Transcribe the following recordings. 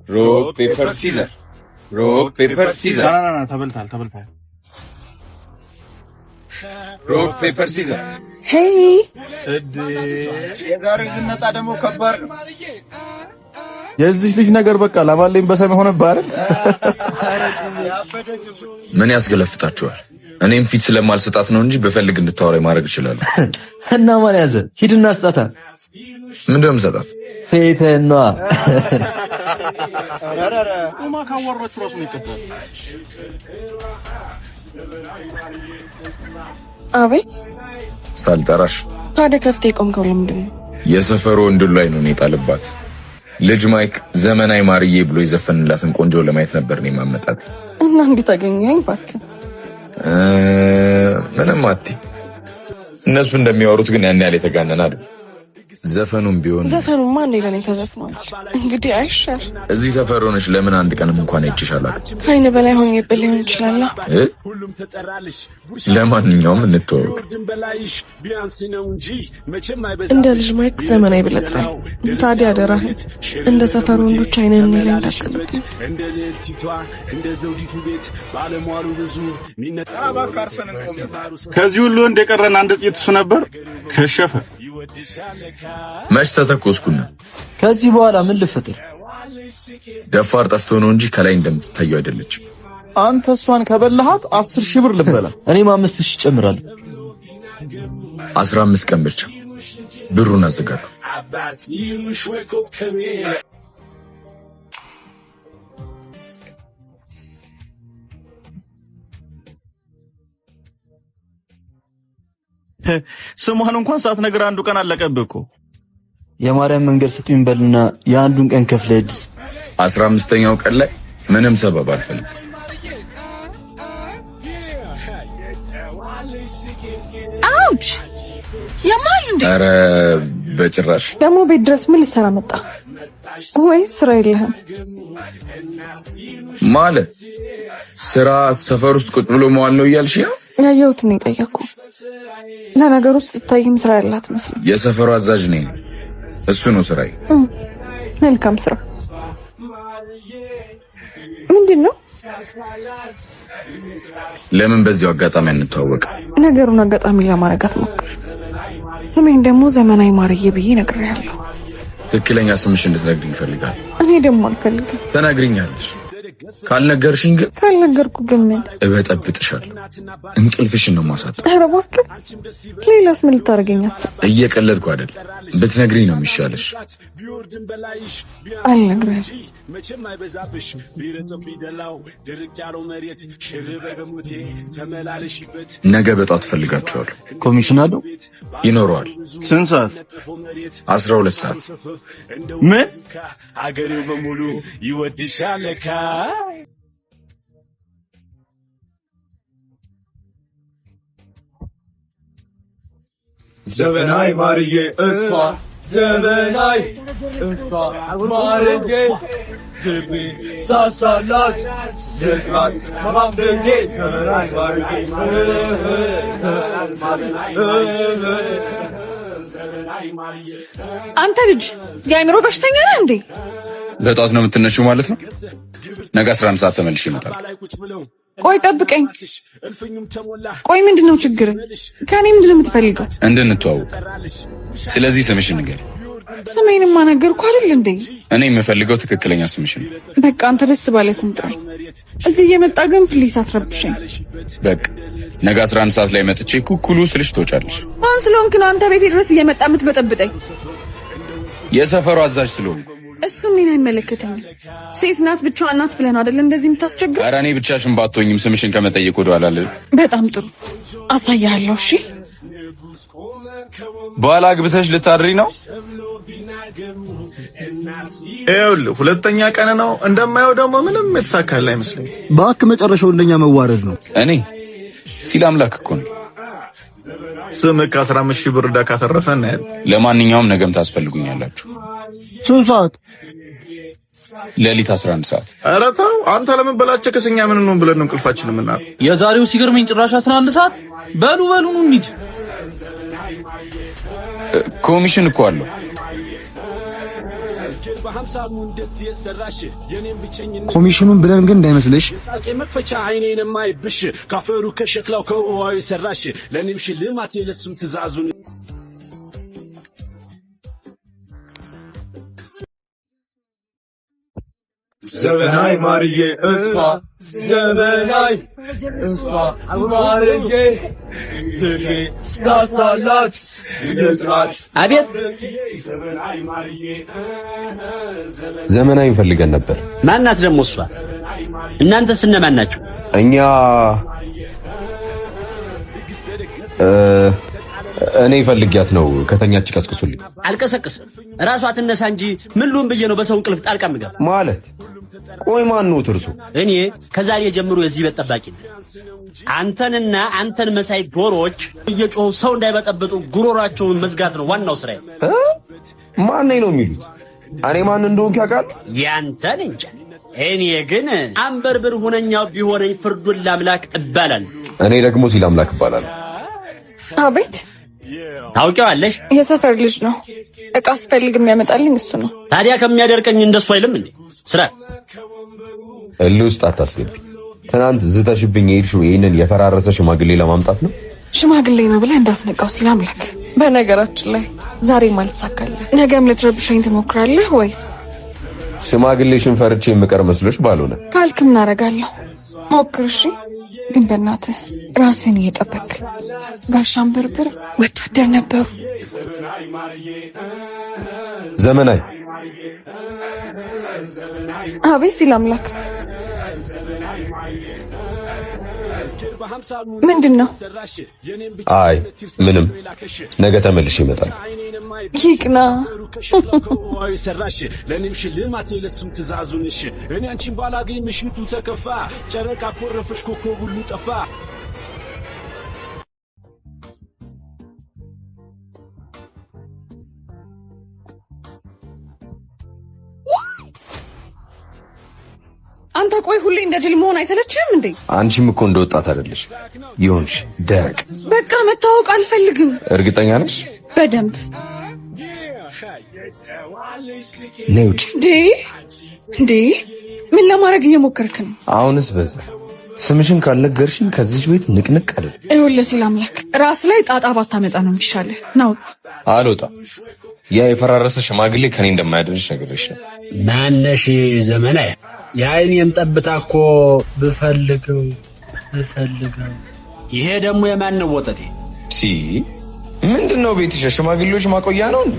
ሮክ ፔፐር ሲዘር ሮክ ፔፐር ሲዘር ና ተበልታል ሮክ ፔፐር ሲዘር ሄይ የዛሬ ዝነጣ ደግሞ ከባድ የዚህ ልጅ ነገር በቃ ለማለኝ በሰም ሆነ ባረን ምን ያስገለፍታችኋል? እኔም ፊት ስለማልሰጣት ነው እንጂ በፈልግ እንድታወራይ ማድረግ ይችላል። እና ማን ያዘ? ሂድና ስጣታ። ምንድነው የምሰጣት? ፌተኗ አራራ ኡማ ካወራች ራሱ ነው ይቀጣል። አቤት ሳልጠራሽ ታዲያ ከፍተህ ቆምከው ለምንድን ነው? የሰፈሩ ወንድ ላይ ነው የጣልባት። ልጅ ማይክ ዘመናዊ ማርዬ ብሎ ይዘፈንላትን ቆንጆ ለማየት ነበር ነው ማመጣት። እና እንዴት አገኘኸኝ እባክህ? ምንም አትይ። እነሱ እንደሚያወሩት ግን ያን ያህል የተጋነነ አይደል። ዘፈኑም ቢሆን ዘፈኑማ እንዴ ለኔ ተዘፍኗል። እንግዲህ አይሻር እዚህ ሰፈር ሆነሽ ለምን አንድ ቀንም እንኳን አይጭሻላል? ከአይን በላይ ሆኜብህ ሊሆን ይችላል። ለማንኛውም እንተዋወቅ። እንደ ልጅ ማይክ ዘመናዊ ብለህ ጥራኝ። ታዲያ አደራህን እንደ ሰፈሩ ወንዶች አይነን እኔ ላይ እንዳትጥልብኝ። እንደ ልዕልቲቷ እንደ ዘውዲቱ ቤት ባለሟሉ ብዙ ሚነጣባ ካርፈን እንቆም። ከዚህ ሁሉ እንደቀረን አንድ ጥይት እሱ ነበር ከሸፈ። መች ተተኮስኩና ከዚህ በኋላ ምን ልፈጥር? ደፋር ጠፍቶ ነው እንጂ ከላይ እንደምትታየው አይደለች። አንተ እሷን ከበላሃት 10,000 ብር ልበላ። እኔም 5,000 ጨምራለሁ። 15 ቀን ብቻ ብሩን አዘጋጁ። ስሟን እንኳን ሳትነግር አንዱ ቀን አለቀብህ እኮ። የማርያም መንገድ ስጡኝ በልና የአንዱን ቀን ከፍለህ 15ኛው ቀን ላይ ምንም ሰበብ አልፈልግም። አውች የማን እንዴ? ኧረ በጭራሽ። ደግሞ ቤት ድረስ ምን ልሰራ መጣ? ወይ ስራ የለህም ማለት? ስራ ሰፈር ውስጥ ቁጭ ብሎ መዋል ነው እያልሽ ነው? ያየሁት ነው የጠየኩህ። ለነገሩ ስትታይም ስራ ያላት መስሎኝ። የሰፈሩ አዛዥ ነኝ። እሱ ነው ስራዬ። መልካም ስራ። ምንድነው? ለምን በዚሁ አጋጣሚ አንተዋወቅ? ነገሩን አጋጣሚ ለማድረግ አትሞክር። ስሜን ደግሞ ዘመናዊ ማርዬ ብዬ ነግሬያለሁ። ትክክለኛ ስምሽ እንድትነግሪኝ እፈልጋለሁ። እኔ ደግሞ አልፈልግም። ተናግሪኛለሽ። ካልነገርሽኝ ግን ካልነገርኩ ግን ምን እበጠብጥሻለሁ። እንቅልፍሽን ነው ማሳጣት። ኧረ እባክህ ሌላስ ምን ልታደርገኝ አሰብክ? እየቀለድኩ አይደል። ብትነግሪኝ ነው የሚሻለሽ። አልነግርህም። መቼም አይበዛብሽ ቢረጥም ቢደላው ድርቅ ያለው መሬት ሽርበ በሞቴ ተመላለሽበት። ነገ በጧት እፈልጋቸዋለሁ። ኮሚሽን አለው ይኖረዋል። ስንት ሰዓት? 12 ሰዓት። ምን? አገሬው በሙሉ ይወድሻል ለካ። ዘመናዊ ማርዬ እሷ ዘመናዊ እሷ ማርዬ ግቢ ሳሳላት ዘግራት ማምደጌ ዘመናዊ ማርዬ። አንተ ልጅ የአእምሮ በሽተኛ ነህ እንዴ? በጧት ነው የምትነሺው ማለት ነው? ነገ 11 ሰዓት ተመልሼ እመጣለሁ። ቆይ ጠብቀኝ። ቆይ ምንድነው ችግር? ከኔ ምንድነው የምትፈልገው? እንድንተዋወቅ። ስለዚህ ስምሽን ንገሪኝ። ስሜንማ ነገርኩህ አይደል እንዴ? እኔ የምፈልገው ትክክለኛ ስምሽን ነው። በቃ አንተ ደስ ባለ ስም ጥራኝ። እዚህ እየመጣ ግን ፕሊስ አትረብሽኝ። በቃ ነገ 11 ሰዓት ላይ መጥቼ ኩኩሉ ስልሽ ትወጫለሽ። ማን ስለሆንክ ነው አንተ ቤቴ ድረስ እየመጣ የምትበጠብጠኝ? የሰፈሩ አዛዥ ስለሆንኩ። እሱ እኔን አይመለከተኝም። ሴት ናት ብቻዋን ናት ብለህ ነው አይደል እንደዚህ የምታስቸግረው? ኧረ እኔ ብቻሽን ባትሆኝም ስምሽን ከመጠየቅ ወደ ኋላ አልልም። በጣም ጥሩ አሳያለሁ። እሺ በኋላ አግብተሽ ልታድሪ ነው? ይኸውልህ ሁለተኛ ቀን ነው እንደማየው ደግሞ ምንም የተሳካለ አይመስለኝም። እባክህ መጨረሻው እንደኛ መዋረድ ነው። እኔ ሲል አምላክ እኮ ነው። ስምህ ከ15,000 ብር ዕዳ ካተረፈ እናያለን። ለማንኛውም ነገም ታስፈልጉኛላችሁ። ስንት ሰዓት? ሌሊት 11 ሰዓት። ኧረ ተው አንተ ለምን በላቸው ከሰኛ ምን ነው ብለን ነው እንቅልፋችን የምናል። የዛሬው ሲገርመኝ ጭራሽ 11 ሰዓት። በሉ ኑ እንሂድ። ኮሚሽን እኮ አለው። ኮሚሽኑን ብለን ግን እንዳይመስልሽ መክፈቻ አይኔን የማይብሽ ካፈሩ ከሸክላው ከውሃው የሰራሽ ለኔም ሽልማት የለሱም ትእዛዙን ዘመናይ ማርዬ እሷ ዘመናይ እሷ ማርዬ ልቤ ሳሳላት ይልጣት አቤት ዘመናዊ ፈልገን ነበር። ማናት ደግሞ እሷ? እናንተስ እነማን ናችሁ? እኛ እኔ ፈልጊያት ነው። ከተኛች ቀስቅሱልኝ። አልቀሰቅስም። ራሷ ትነሳ እንጂ ምን ሉን ብዬ ነው በሰው እንቅልፍ ጣልቃ ምገባ ማለት? ቆይ ማን ነው ትርሱ? እኔ ከዛሬ ጀምሮ የዚህ ቤት ጠባቂ ነኝ። አንተንና አንተን መሳይ ዶሮዎች እየጮሁ ሰው እንዳይበጠብጡ ጉሮራቸውን መዝጋት ነው ዋናው ስራዬ። ማን ነኝ ነው የሚሉት? እኔ ማን እንደሆንኩ ያውቃል? ያንተን እንጃ። እኔ ግን አንበርብር ሁነኛው ቢሆነኝ ፍርዱን ለአምላክ እባላለሁ። እኔ ደግሞ ሲል አምላክ እባላለሁ። አቤት። ታውቂዋለሽ? የሰፈር ልጅ ነው። እቃ ስፈልግ የሚያመጣልኝ እሱ ነው። ታዲያ ከሚያደርቀኝ እንደሱ አይልም እንዴ? ስራ እልህ ውስጥ አታስገቢ። ትናንት ዝተሽብኝ የሄድሽው ይሄንን የፈራረሰ ሽማግሌ ለማምጣት ነው። ሽማግሌ ነው ብለህ እንዳትነቃው ሲል አምላክ። በነገራችን ላይ ዛሬ ማለት ሳካለህ ነገም ልትረብሸኝ ትሞክራለህ ወይስ? ሽማግሌሽን ፈርቼ የምቀር መስሎሽ ባልሆነ ካልክ ምን አደርጋለሁ? ሞክር እሺ። ግን በእናትህ ራስን እየጠበቅ ጋሻን በርብር ወታደር ነበሩ። ዘመናዊ አቤት ሲል አምላክ። ምንድን ነው? አይ ምንም፣ ነገ ተመልሼ እመጣለሁ። ይቅና ለኔም ሽልማት የለሱም ትእዛዙን። እሺ እኔ አንቺን ባላገኝ ምሽቱ ተከፋ፣ ጨረቃ ኮረፈች፣ ኮከብ ሁሉ ጠፋ። አንተ ቆይ ሁሌ እንደ ጅል መሆን አይሰለችህም እንዴ? አንቺም እኮ እንደ ወጣት አይደለሽ ይሆንሽ ደረቅ። በቃ መታወቅ አልፈልግም። እርግጠኛ ነሽ? በደንብ ነውጭ እንዴ ምን ለማድረግ እየሞከርክ ነው? አሁንስ በዛ። ስምሽን ካልነገርሽኝ ከዚህ ቤት ንቅንቅ አይደል? ይኸውልህ ሲል አምላክ ራስ ላይ ጣጣ ባታመጣ ነው የሚሻልህ። ናው አልወጣም። ያ የፈራረሰ ሽማግሌ ከኔ እንደማያደርሽ ነገርሽ ነው። ማነሽ ዘመናዊ? የአይኔን ጠብታ እኮ ብፈልገው ይሄ ደግሞ የማን ነው ወጠቴ? ምንድነው ቤትሽ ሽማግሌዎች ማቆያ ነው እንዴ?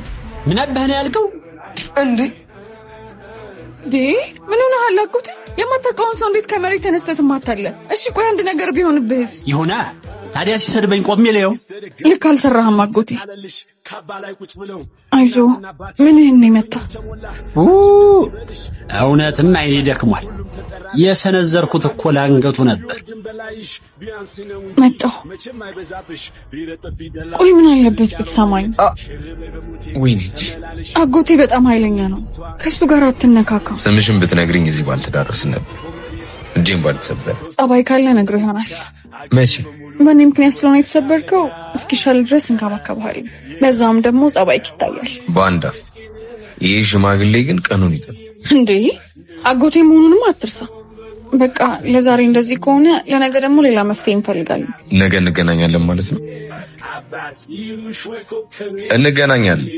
ምን አባህ ነው ያልከው እንዴ? ምን ሆነ አላቁት? የማታውቀውን ሰው እንዴት ከመሬት ተነስተህ ትማታለህ? እሺ ቆይ አንድ ነገር ቢሆንብህስ? ይሁና ታዲያ ሲሰድበኝ ቆሜ ለየው። ልክ አልሰራህም አጎቴ። አይዞ ምንህን ይመታ? እውነትም አይኔ ደክሟል። የሰነዘርኩት እኮ ለአንገቱ ነበር። መጣሁ። ቆይ ምን አለበት ብትሰማኝ? ወይኔ አጎቴ በጣም ኃይለኛ ነው። ከሱ ጋር አትነካካ። ስምሽን ብትነግሪኝ እዚህ ባልተዳረስን ነበር። እጄን ባልተሰበረ። ጸባይ ካለ ነግረህ ይሆናል። መቼ? በእኔ ምክንያት ስለሆነ የተሰበርከው እስኪሻል ድረስ እንከባከብሃለን። በዛም ደግሞ ጸባይክ ይታያል። ባንዳ። ይሄ ሽማግሌ ግን ቀኑን ይጠብቅ እንዴ? አጎቴ መሆኑንም አትርሳ። በቃ ለዛሬ እንደዚህ ከሆነ ለነገ ደግሞ ሌላ መፍትሄ እንፈልጋለን። ነገ እንገናኛለን ማለት ነው? እንገናኛለን።